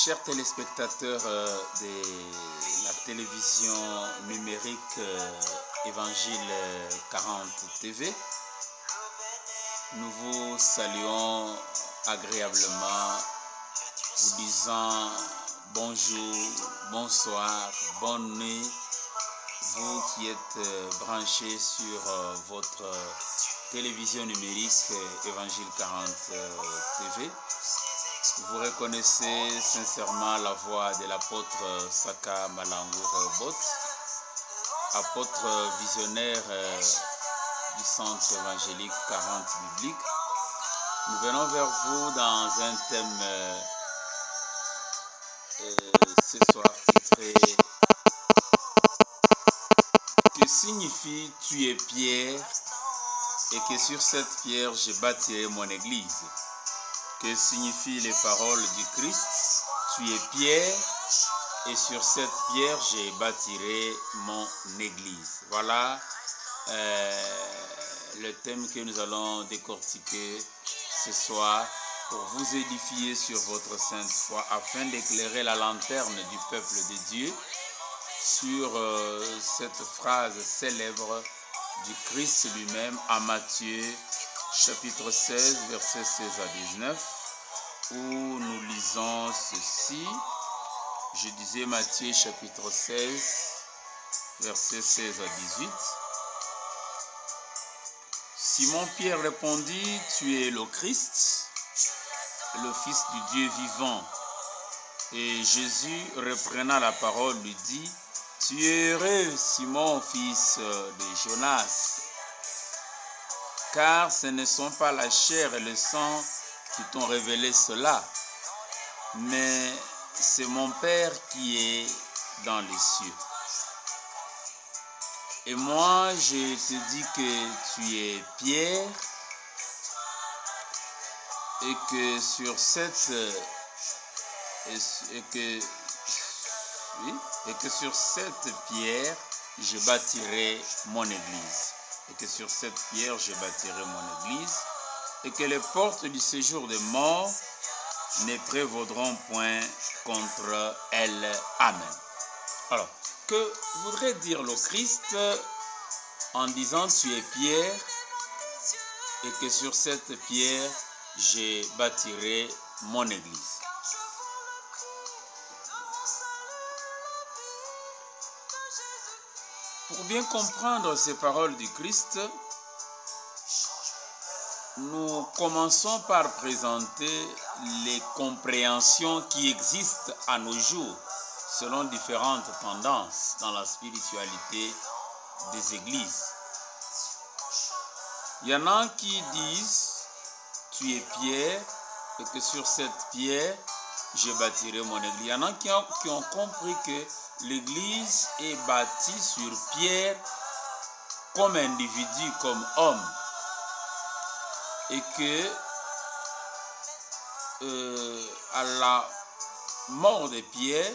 Chers téléspectateurs de la télévision numérique Évangile 40 TV, nous vous saluons agréablement, vous disant bonjour, bonsoir, bonne nuit, vous qui êtes branchés sur votre télévision numérique Évangile 40 TV. Vous reconnaissez sincèrement la voix de l'apôtre Saka Malangour Bot, apôtre visionnaire du centre évangélique 40 biblique. Nous venons vers vous dans un thème ce soir titré « Que signifie tu es pierre et que sur cette pierre je bâtirai mon église ?» Que signifient les paroles du Christ? Tu es pierre et sur cette pierre je bâtirai mon église. Voilà le thème que nous allons décortiquer ce soir pour vous édifier sur votre sainte foi afin d'éclairer la lanterne du peuple de Dieu sur cette phrase célèbre du Christ lui-même à Matthieu chapitre 16, versets 16 à 19, où nous lisons ceci. Je disais Matthieu chapitre 16, versets 16 à 18. Simon-Pierre répondit, « Tu es le Christ, le Fils du Dieu vivant. » Et Jésus, reprenant la parole, lui dit, « Tu es heureux, Simon, fils de Jonas, car ce ne sont pas la chair et le sang qui t'ont révélé cela, mais c'est mon Père qui est dans les cieux. Et moi, je te dis que tu es pierre et que sur cette pierre, je bâtirai mon église. Et que sur cette pierre, je bâtirai mon église, et que les portes du séjour des morts ne prévaudront point contre elle. Amen. Alors, que voudrait dire le Christ en disant tu es pierre, et que sur cette pierre, je bâtirai mon église? Pour bien comprendre ces paroles du Christ, nous commençons par présenter les compréhensions qui existent à nos jours selon différentes tendances dans la spiritualité des églises. Il y en a qui disent « Tu es pierre et que sur cette pierre, je bâtirai mon église. » Il y en a qui ont compris que l'église est bâtie sur pierre comme individu, comme homme. Et que à la mort de Pierre,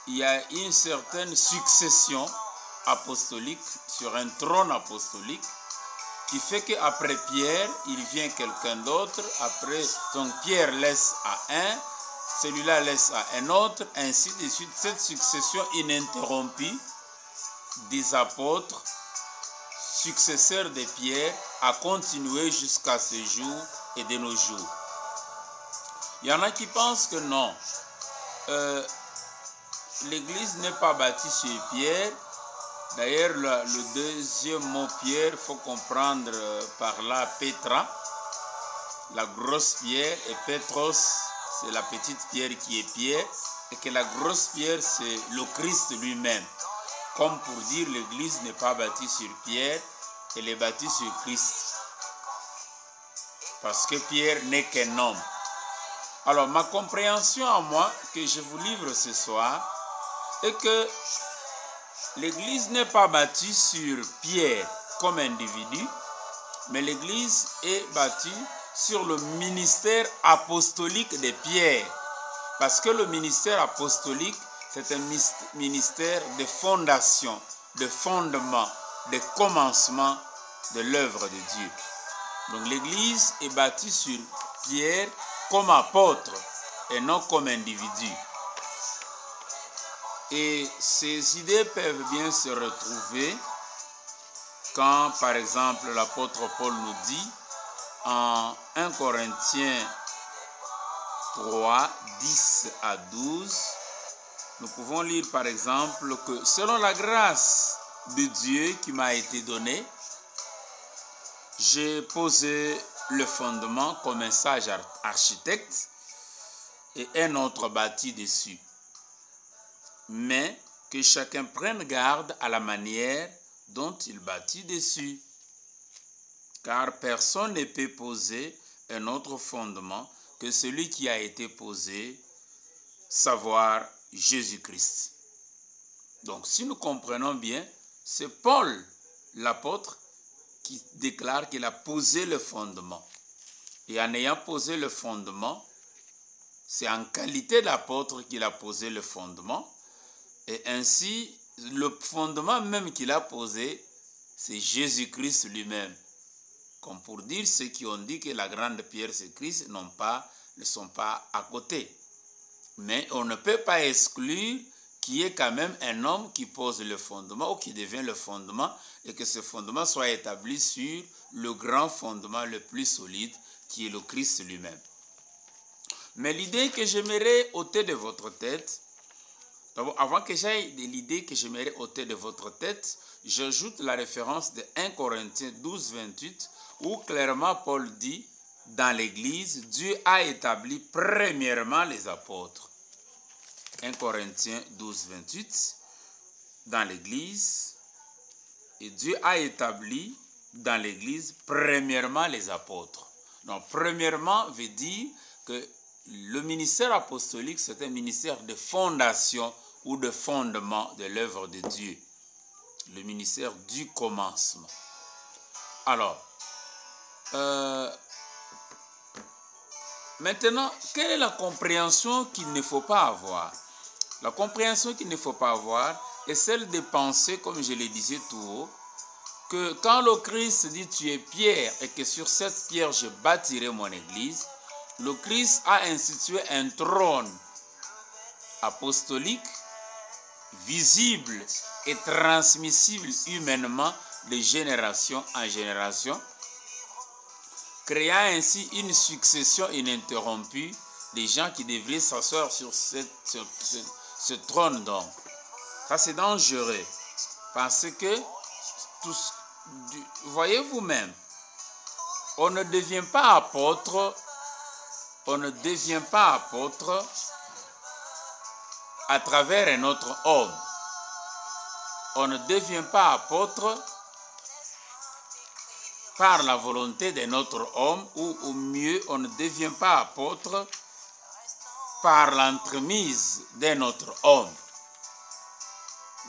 il y a une certaine succession apostolique sur un trône apostolique qui fait qu'après Pierre, il vient quelqu'un d'autre. Après, donc Pierre laisse à un, celui-là laisse à un autre, ainsi de suite. Cette succession ininterrompue des apôtres, successeurs de Pierre, a continué jusqu'à ce jour et de nos jours. Il y en a qui pensent que non, l'église n'est pas bâtie sur Pierre. D'ailleurs, le deuxième mot Pierre, il faut comprendre par là Petra, la grosse pierre, et Petros, c'est la petite pierre qui est pierre, et que la grosse pierre, c'est le Christ lui-même. Comme pour dire, l'église n'est pas bâtie sur Pierre, elle est bâtie sur Christ. Parce que Pierre n'est qu'un homme. Alors, ma compréhension à moi, que je vous livre ce soir, est que l'église n'est pas bâtie sur Pierre comme individu, mais l'église est bâtie sur le ministère apostolique de Pierre. Parce que le ministère apostolique, c'est un ministère de fondation, de fondement, de commencement de l'œuvre de Dieu. Donc l'église est bâtie sur Pierre comme apôtre, et non comme individu. Et ces idées peuvent bien se retrouver quand, par exemple, l'apôtre Paul nous dit en 1 Corinthiens 3, 10 à 12, nous pouvons lire par exemple que selon la grâce de Dieu qui m'a été donnée, j'ai posé le fondement comme un sage architecte et un autre bâti dessus. Mais que chacun prenne garde à la manière dont il bâtit dessus. Car personne ne peut poser un autre fondement que celui qui a été posé, savoir Jésus-Christ. Donc si nous comprenons bien, c'est Paul, l'apôtre, qui déclare qu'il a posé le fondement. Et en ayant posé le fondement, c'est en qualité d'apôtre qu'il a posé le fondement. Et ainsi, le fondement même qu'il a posé, c'est Jésus-Christ lui-même. Comme pour dire ceux qui ont dit que la grande pierre c'est Christ ne sont pas à côté. Mais on ne peut pas exclure qu'il y ait quand même un homme qui pose le fondement ou qui devient le fondement et que ce fondement soit établi sur le grand fondement le plus solide qui est le Christ lui-même. Mais l'idée que j'aimerais ôter de votre tête, d'abord, avant que j'aille de l'idée que j'aimerais ôter de votre tête, j'ajoute la référence de 1 Corinthiens 12, 28, où clairement Paul dit, dans l'Église, Dieu a établi premièrement les apôtres. 1 Corinthiens 12, 28, dans l'Église, et Dieu a établi dans l'Église premièrement les apôtres. Donc, premièrement veut dire que le ministère apostolique, c'est un ministère de fondation ou de fondement de l'œuvre de Dieu. Le ministère du commencement. Alors, maintenant, quelle est la compréhension qu'il ne faut pas avoir? La compréhension qu'il ne faut pas avoir est celle de penser, comme je le disais tout haut, que quand le Christ dit tu es pierre et que sur cette pierre je bâtirai mon église, le Christ a institué un trône apostolique visible et transmissible humainement de génération en génération, créant ainsi une succession ininterrompue des gens qui devraient s'asseoir sur ce trône d'or. Ça c'est dangereux parce que, voyez vous-même, on ne devient pas apôtre, à travers un autre homme. On ne devient pas apôtre par la volonté d'un autre homme, ou au mieux, on ne devient pas apôtre par l'entremise d'un autre homme.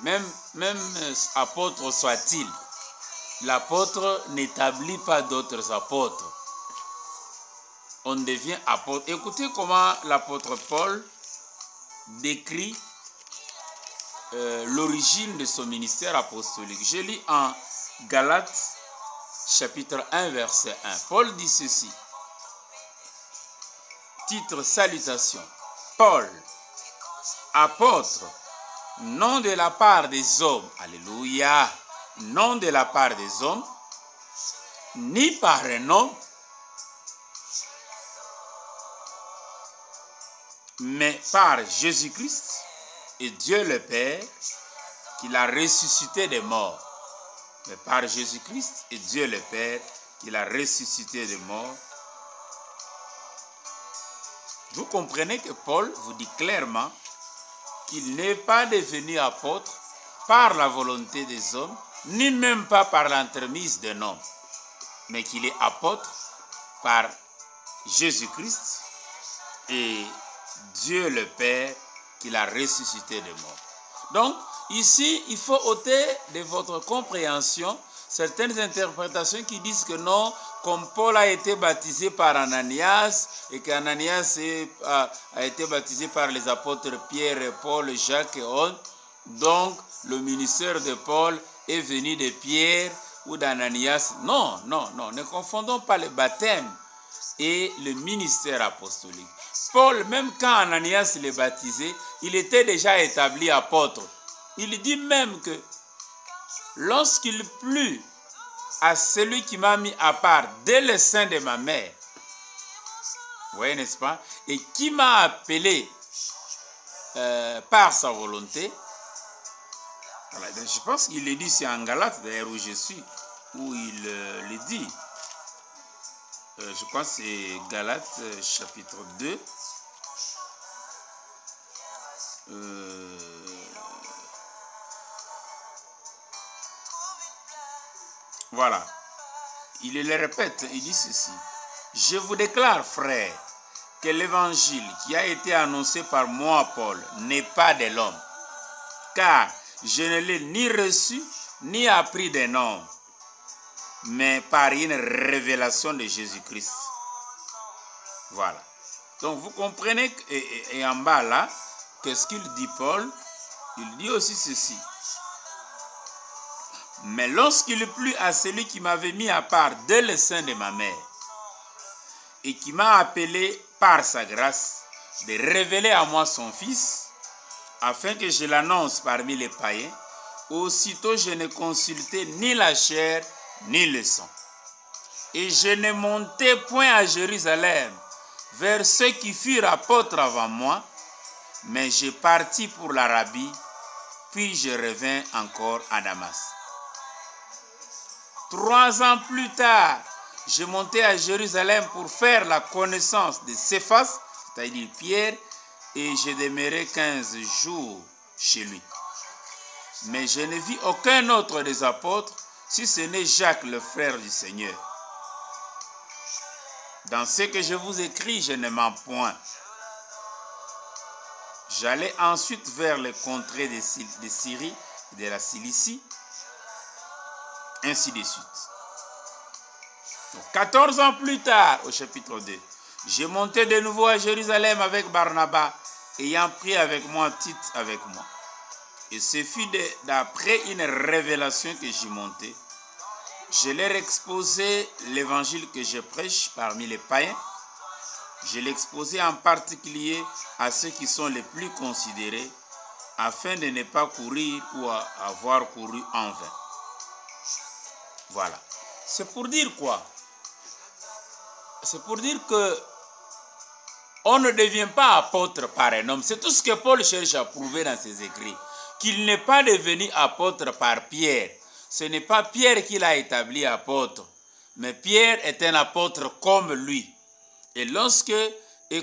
Même apôtre soit-il, l'apôtre n'établit pas d'autres apôtres. On devient apôtre. Écoutez comment l'apôtre Paul décrit l'origine de son ministère apostolique. Je lis en Galates chapitre 1 verset 1. Paul dit ceci. Titre salutation. Paul, apôtre, non de la part des hommes, alléluia, non de la part des hommes, ni par un homme, mais par Jésus-Christ et Dieu le Père qui l'a ressuscité des morts. Mais par Jésus-Christ et Dieu le Père qui l'a ressuscité des morts. Vous comprenez que Paul vous dit clairement qu'il n'est pas devenu apôtre par la volonté des hommes, ni même pas par l'entremise d'un homme, mais qu'il est apôtre par Jésus-Christ et Dieu le Père qui l'a ressuscité des morts. Donc, ici, il faut ôter de votre compréhension certaines interprétations qui disent que non, comme Paul a été baptisé par Ananias et qu'Ananias a été baptisé par les apôtres Pierre et Paul, Jacques et autres, donc le ministère de Paul est venu de Pierre ou d'Ananias. Non, non, non, ne confondons pas le baptême et le ministère apostolique. Paul, même quand Ananias l'est baptisé, il était déjà établi apôtre. Il dit même que lorsqu'il plut à celui qui m'a mis à part dès le sein de ma mère, vous voyez, n'est-ce pas, et qui m'a appelé par sa volonté, voilà, je pense qu'il le dit, c'est en Galates d'ailleurs où je suis, où il le dit. Je crois que c'est Galates chapitre 2. Voilà. Il le répète, il dit ceci. Je vous déclare, frères, que l'évangile qui a été annoncé par moi, Paul, n'est pas de l'homme. Car je ne l'ai ni reçu, ni appris d'un homme, mais par une révélation de Jésus-Christ. Voilà. Donc vous comprenez, et en bas là, qu'est-ce qu'il dit Paul? Il dit aussi ceci. Mais lorsqu'il plut à celui qui m'avait mis à part dès le sein de ma mère, et qui m'a appelé par sa grâce de révéler à moi son Fils, afin que je l'annonce parmi les païens, aussitôt je ne consultai ni la chair ni le sang. Et je ne montai point à Jérusalem vers ceux qui furent apôtres avant moi, mais je partis pour l'Arabie, puis je revins encore à Damas. 3 ans plus tard, je montai à Jérusalem pour faire la connaissance de Céphas, c'est-à-dire Pierre, et je demeurai 15 jours chez lui. Mais je ne vis aucun autre des apôtres, si ce n'est Jacques, le frère du Seigneur. Dans ce que je vous écris, je ne mens point. J'allais ensuite vers les contrées de Syrie et de la Cilicie, ainsi de suite. Donc, 14 ans plus tard, au chapitre 2, j'ai monté de nouveau à Jérusalem avec Barnabas, ayant pris avec moi Tite avec moi. Et ce fut d'après une révélation que j'y montais. Je leur exposai l'évangile que je prêche parmi les païens. Je l'exposai en particulier à ceux qui sont les plus considérés, afin de ne pas courir ou avoir couru en vain. Voilà. C'est pour dire quoi? C'est pour dire que on ne devient pas apôtre par un homme. C'est tout ce que Paul cherche à prouver dans ses écrits. Qu'il n'est pas devenu apôtre par Pierre. Ce n'est pas Pierre qui l'a établi apôtre, mais Pierre est un apôtre comme lui. Et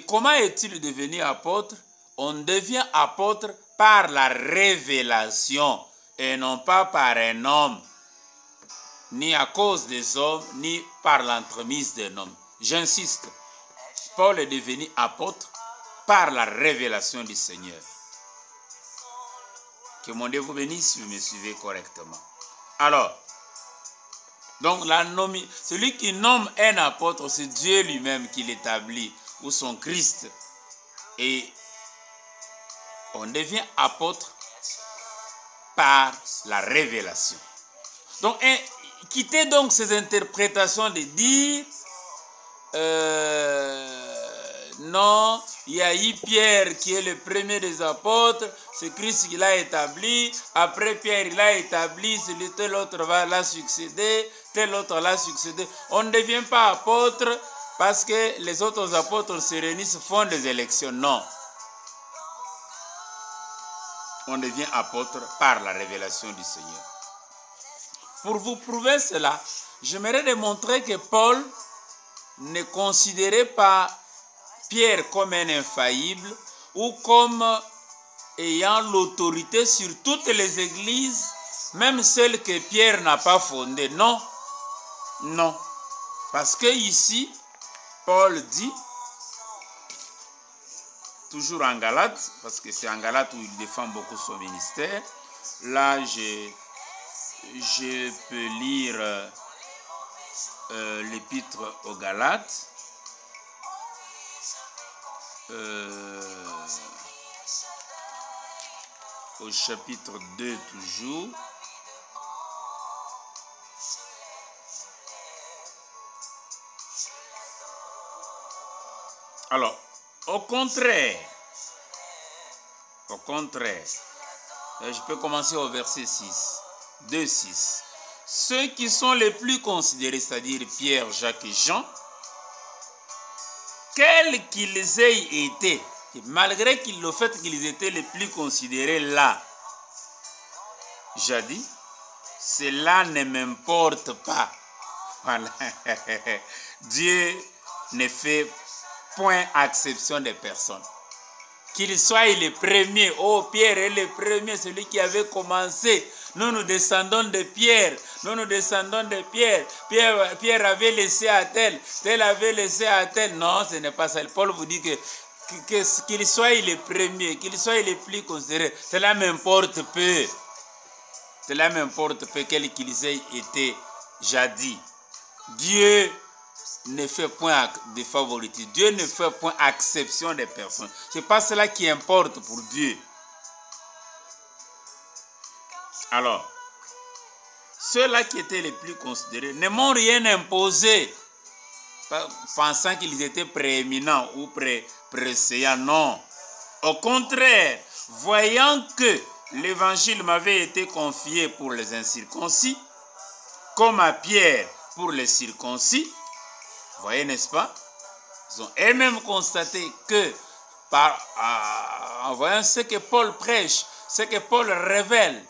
comment est-il devenu apôtre? On devient apôtre par la révélation et non pas par un homme, ni à cause des hommes, ni par l'entremise d'un homme. J'insiste, Paul est devenu apôtre par la révélation du Seigneur. Que mon Dieu vous bénisse si vous me suivez correctement. Alors, donc celui qui nomme un apôtre, c'est Dieu lui-même qui l'établit, ou son Christ. Et on devient apôtre par la révélation. Donc, quittez donc ces interprétations de dire non, il y a eu Pierre qui est le premier des apôtres, c'est Christ qui l'a établi, après Pierre il l'a établi, tel autre l'a succédé, tel autre l'a succédé. On ne devient pas apôtre parce que les autres apôtres se réunissent, font des élections, non. On devient apôtre par la révélation du Seigneur. Pour vous prouver cela, j'aimerais démontrer que Paul ne considérait pas Pierre comme un infaillible ou comme ayant l'autorité sur toutes les églises, même celles que Pierre n'a pas fondées. Non, non. Parce que ici, Paul dit, toujours en Galates, parce que c'est en Galates où il défend beaucoup son ministère. Là, je peux lire l'épître aux Galates. Au chapitre 2 toujours. Alors, Au contraire, je peux commencer au verset 6, 2, 6. Ceux qui sont les plus considérés, c'est-à-dire Pierre, Jacques et Jean, quels qu'ils aient été, malgré le fait qu'ils étaient les plus considérés là, jadis, cela ne m'importe pas. Voilà. Dieu ne fait point exception des personnes. Qu'il soit le premier. Oh, Pierre est le premier, celui qui avait commencé. Nous descendons de Pierre. Nous descendons de Pierre. Pierre avait laissé à tel. Tel avait laissé à tel. Non, ce n'est pas ça. Paul vous dit qu'il soit le premier, qu'il soit le plus considéré. Cela m'importe peu. Cela m'importe peu quel qu'ils aient été jadis. Dieu ne fait point de favoritisme. Dieu ne fait point exception des personnes. Ce n'est pas cela qui importe pour Dieu. Alors, ceux-là qui étaient les plus considérés ne m'ont rien imposé, pensant qu'ils étaient prééminents ou préséants. Non. Au contraire, voyant que l'évangile m'avait été confié pour les incirconcis, comme à Pierre pour les circoncis, vous voyez, n'est-ce pas? Ils ont eux-mêmes constaté que, en voyant ce que Paul prêche, ce que Paul révèle,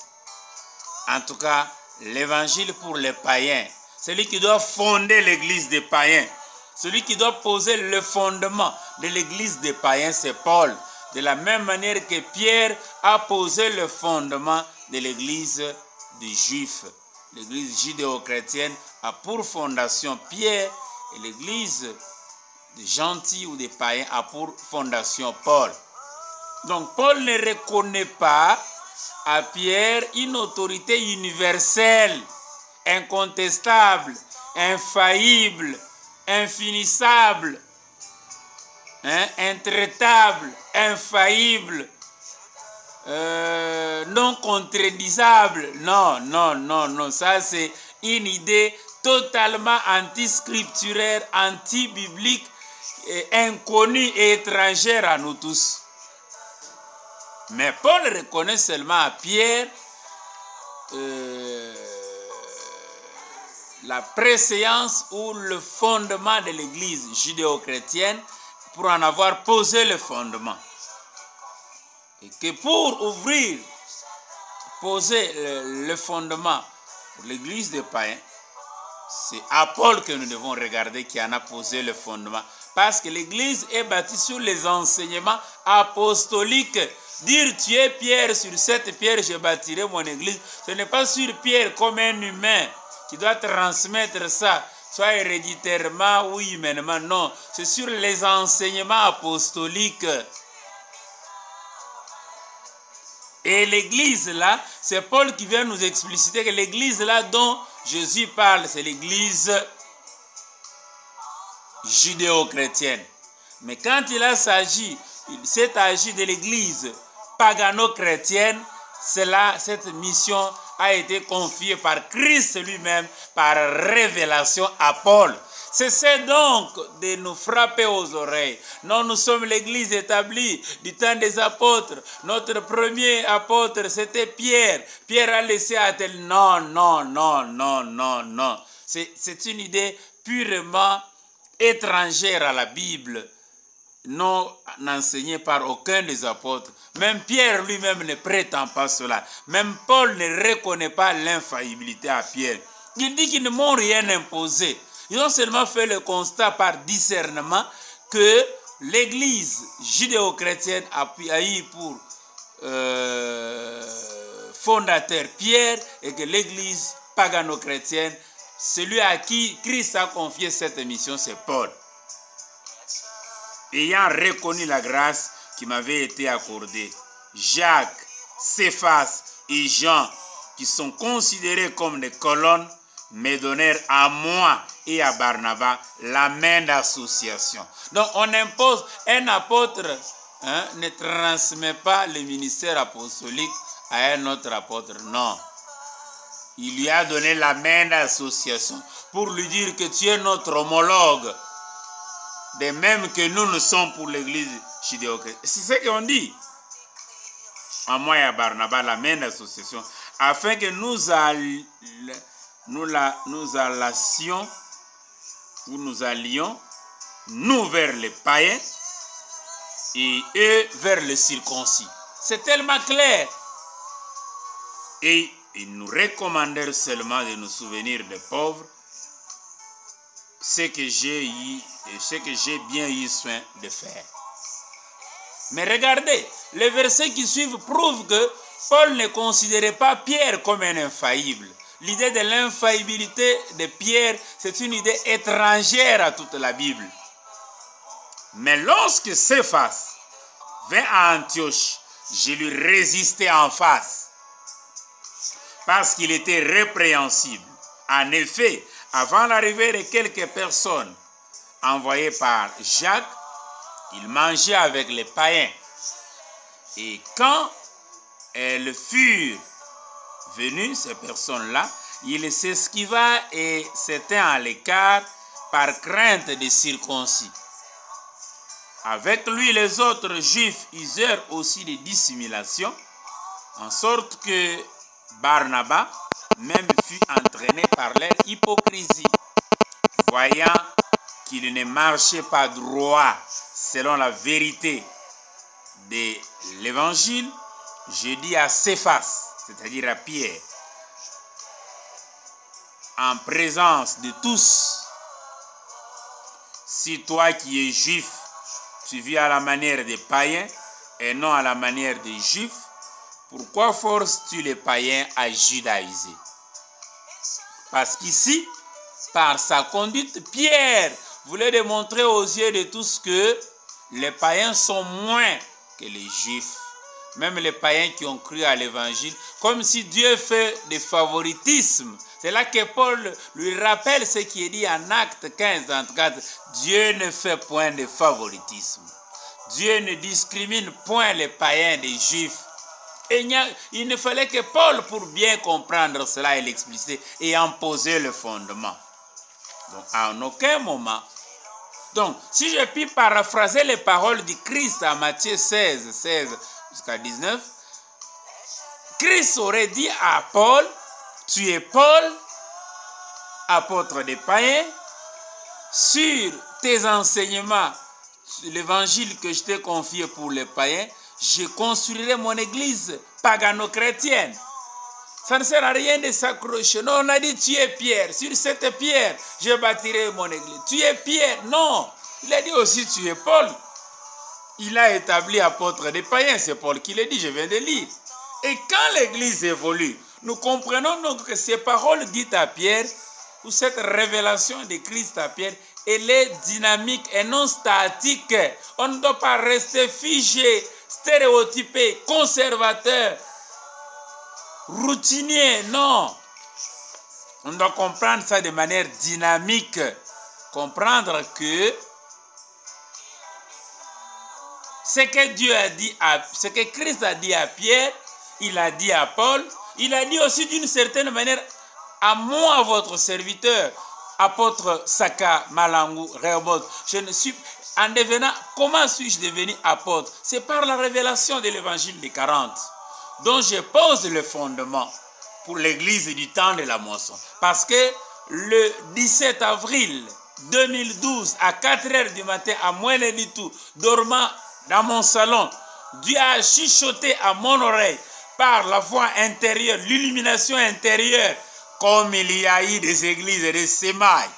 en tout cas, l'évangile pour les païens, celui qui doit fonder l'église des païens, celui qui doit poser le fondement de l'église des païens, c'est Paul. De la même manière que Pierre a posé le fondement de l'église des Juifs. L'église judéo-chrétienne a pour fondation Pierre, et l'église des gentils ou des païens a pour fondation Paul. Donc Paul ne reconnaît pas à Pierre une autorité universelle, incontestable, infaillible, infinissable, intraitable, infaillible, non contredisable. Non, ça c'est une idée totalement anti-scripturaire, anti-biblique, inconnue et étrangère à nous tous. Mais Paul reconnaît seulement à Pierre la préséance ou le fondement de l'église judéo-chrétienne pour en avoir posé le fondement. Et que pour poser le fondement pour l'église des païens, c'est à Paul que nous devons regarder qui en a posé le fondement. Parce que l'église est bâtie sur les enseignements apostoliques. Dire tu es Pierre, sur cette pierre je bâtirai mon église, ce n'est pas sur Pierre comme un humain qui doit transmettre ça, soit héréditairement ou humainement, non. C'est sur les enseignements apostoliques. Et l'église là, c'est Paul qui vient nous expliciter que l'église là dont Jésus parle, c'est l'église judéo-chrétienne. Mais quand il s'est agi de l'église pagano-chrétienne, cette mission a été confiée par Christ lui-même, par révélation à Paul. Cessez donc de nous frapper aux oreilles. Non, nous sommes l'église établie du temps des apôtres. Notre premier apôtre, c'était Pierre. Pierre a laissé à tel. Non. C'est une idée purement étrangère à la Bible, non enseignée par aucun des apôtres. Même Pierre lui-même ne prétend pas cela. Même Paul ne reconnaît pas l'infaillibilité à Pierre. Il dit qu'ils ne m'ont rien imposé. Ils ont seulement fait le constat par discernement que l'église judéo-chrétienne a eu pour fondateur Pierre et que l'église pagano-chrétienne, celui à qui Christ a confié cette mission, c'est Paul. Ayant reconnu la grâce qui m'avait été accordée, Jacques, Céphas et Jean, qui sont considérés comme des colonnes, me donnèrent à moi et à Barnabas la main d'association. Donc on impose, un apôtre ne transmet pas le ministère apostolique à un autre apôtre, non. Il lui a donné la main d'association pour lui dire que tu es notre homologue. de même que nous sommes pour l'église judéo-chrétienne. C'est ce qu'on dit. À moi et à Barnabas, la même association, afin que nous allions, nous vers les païens et eux vers les circoncis. C'est tellement clair. Et ils nous recommandèrent seulement de nous souvenir des pauvres, ce que j'ai bien eu soin de faire. Mais regardez, les versets qui suivent prouvent que Paul ne considérait pas Pierre comme un infaillible. L'idée de l'infaillibilité de Pierre, c'est une idée étrangère à toute la Bible. Mais lorsque Céphas vint à Antioche, je lui résistai en face, parce qu'il était répréhensible. En effet, avant l'arrivée de quelques personnes envoyées par Jacques, il mangeait avec les païens. Et quand elles furent venues, ces personnes-là, il s'esquiva et se tint à l'écart par crainte des circoncis. Avec lui, les autres juifs usèrent aussi des dissimulations, en sorte que Barnabas même fut entraîné par leur hypocrisie. Voyant qu'il ne marchait pas droit selon la vérité de l'évangile, je dis à Céphas, c'est-à-dire à Pierre, en présence de tous, si toi qui es juif, tu vis à la manière des païens et non à la manière des juifs, pourquoi forces-tu les païens à judaïser? Parce qu'ici, par sa conduite, Pierre voulait démontrer aux yeux de tous que les païens sont moins que les juifs. Même les païens qui ont cru à l'évangile, comme si Dieu fait des favoritismes. C'est là que Paul lui rappelle ce qui est dit en Acte 15, 34. Dieu ne fait point de favoritisme. Dieu ne discrimine point les païens des juifs. Et il ne fallait que Paul, pour bien comprendre cela et l'expliciter, et en poser le fondement. Donc, à aucun moment. Donc, si je puis paraphraser les paroles du Christ à Matthieu 16, 16 jusqu'à 19, Christ aurait dit à Paul, tu es Paul, apôtre des païens, sur tes enseignements, l'évangile que je t'ai confié pour les païens, je construirai mon église pagano-chrétienne. Ça ne sert à rien de s'accrocher. Non, on a dit tu es Pierre. Sur cette pierre, je bâtirai mon église. Tu es Pierre. Non. Il a dit aussi tu es Paul. Il a établi apôtre des païens. C'est Paul qui l'a dit, je viens de lire. Et quand l'église évolue, nous comprenons donc que ces paroles dites à Pierre, ou cette révélation de Christ à Pierre, elle est dynamique et non statique. On ne doit pas rester figé, stéréotypé, conservateur, routinier, non. On doit comprendre ça de manière dynamique. Comprendre que ce que Christ a dit à Pierre, il a dit à Paul, il a dit aussi d'une certaine manière à moi, votre serviteur, apôtre Saka Malangou Rehoboth. Comment suis-je devenu apôtre? C'est par la révélation de l'évangile des 40, dont je pose le fondement pour l'église du temps de la moisson. Parce que le 17 avril 2012, à 4 h du matin, à moins du tout, dormant dans mon salon, Dieu a chuchoté à mon oreille par la voix intérieure, l'illumination intérieure, comme il y a eu des églises de sémailles.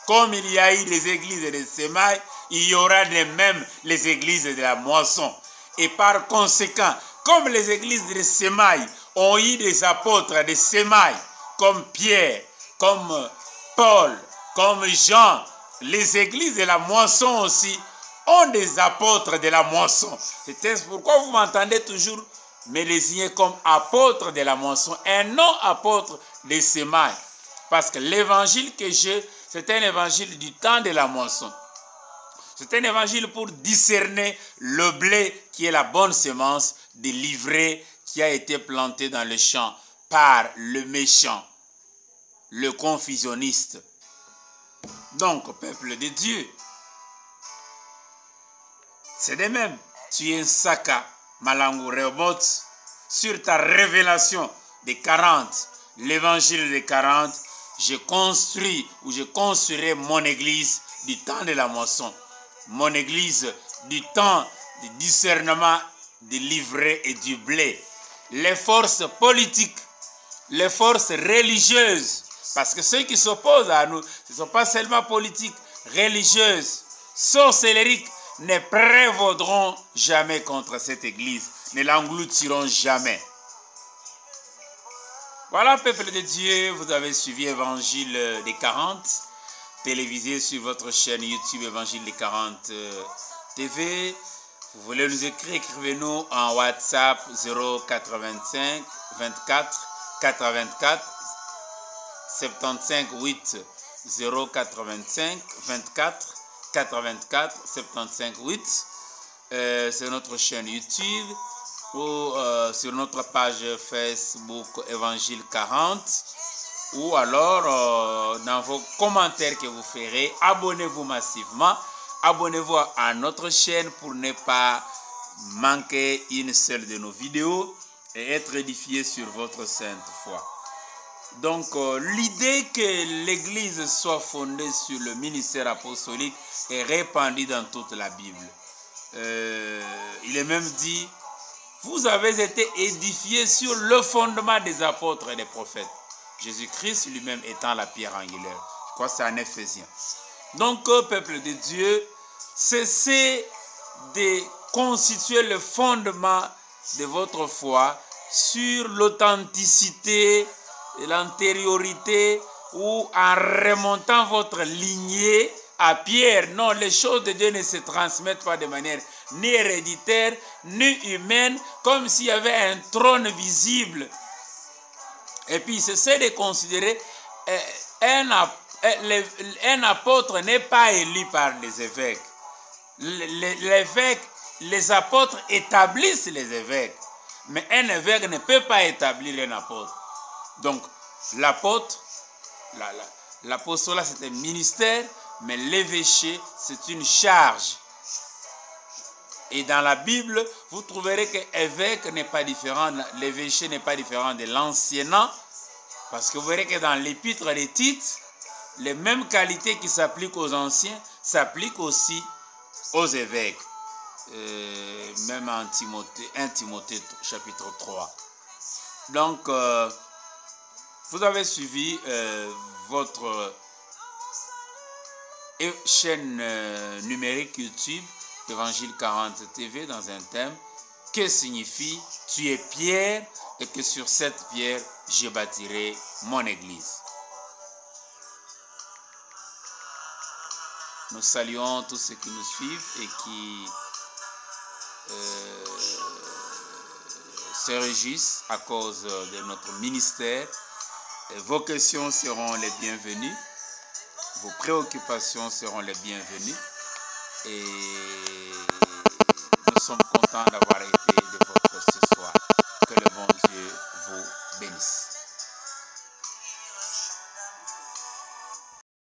Comme il y a eu des églises de sémailles, il y aura de même les églises de la moisson. Et par conséquent, comme les églises de sémailles ont eu des apôtres de sémailles, comme Pierre, comme Paul, comme Jean, les églises de la moisson aussi ont des apôtres de la moisson. C'est pourquoi vous m'entendez toujours me désigner comme apôtre de la moisson et non apôtre des sémailles. Parce que l'évangile que j'ai, c'est un évangile du temps de la moisson. C'est un évangile pour discerner le blé qui est la bonne semence de l'ivraie qui a été planté dans le champ par le méchant, le confusionniste. Donc, peuple de Dieu, C'est de même. Tu es un Saka, Malangu Rehoboth, sur ta révélation des 40, l'évangile des 40, je construirai mon église du temps de la moisson, mon église du temps du discernement du livret et du blé. Les forces politiques, les forces religieuses, parce que ceux qui s'opposent à nous, ce ne sont pas seulement politiques, religieuses, sorcelleriques, ne prévaudront jamais contre cette église, ne l'engloutiront jamais. Voilà, peuple de Dieu, vous avez suivi Évangile des 40, télévisé sur votre chaîne YouTube Évangile des 40 TV. Vous voulez nous écrire, écrivez-nous en WhatsApp 085 24 84 75 8 085 24 84 75 8. C'est notre chaîne YouTube ou sur notre page Facebook Évangile 40, ou alors dans vos commentaires que vous ferez, abonnez-vous massivement, abonnez-vous à notre chaîne pour ne pas manquer une seule de nos vidéos et être édifié sur votre sainte foi. Donc l'idée que l'église soit fondée sur le ministère apostolique est répandue dans toute la Bible. Il est même dit: vous avez été édifiés sur le fondement des apôtres et des prophètes. Jésus-Christ lui-même étant la pierre angulaire. Je crois que c'est en Éphésiens. Donc, peuple de Dieu, cessez de constituer le fondement de votre foi sur l'authenticité, l'antériorité, ou en remontant votre lignée à Pierre. Non, les choses de Dieu ne se transmettent pas de manière ni héréditaire, ni humaine, comme s'il y avait un trône visible. Et puis, c'est de considérer un apôtre n'est pas élu par les évêques. Les apôtres établissent les évêques, mais un évêque ne peut pas établir un apôtre. Donc, l'apôtre, l'apostolat, c'est un ministère, mais l'évêché, c'est une charge. Et dans la Bible, vous trouverez que l'évêque n'est pas différent, l'évêché n'est pas différent de l'anciennat, parce que vous verrez que dans l'épître des Tites, les mêmes qualités qui s'appliquent aux anciens s'appliquent aussi aux évêques. Même en 1 Timothée chapitre 3. Donc, vous avez suivi votre chaîne numérique YouTube Évangile 40 TV dans un thème: que signifie tu es pierre et que sur cette pierre je bâtirai mon église. Nous saluons tous ceux qui nous suivent et qui se réjouissent à cause de notre ministère. Et vos questions seront les bienvenues, vos préoccupations seront les bienvenues, et nous sommes contents d'avoir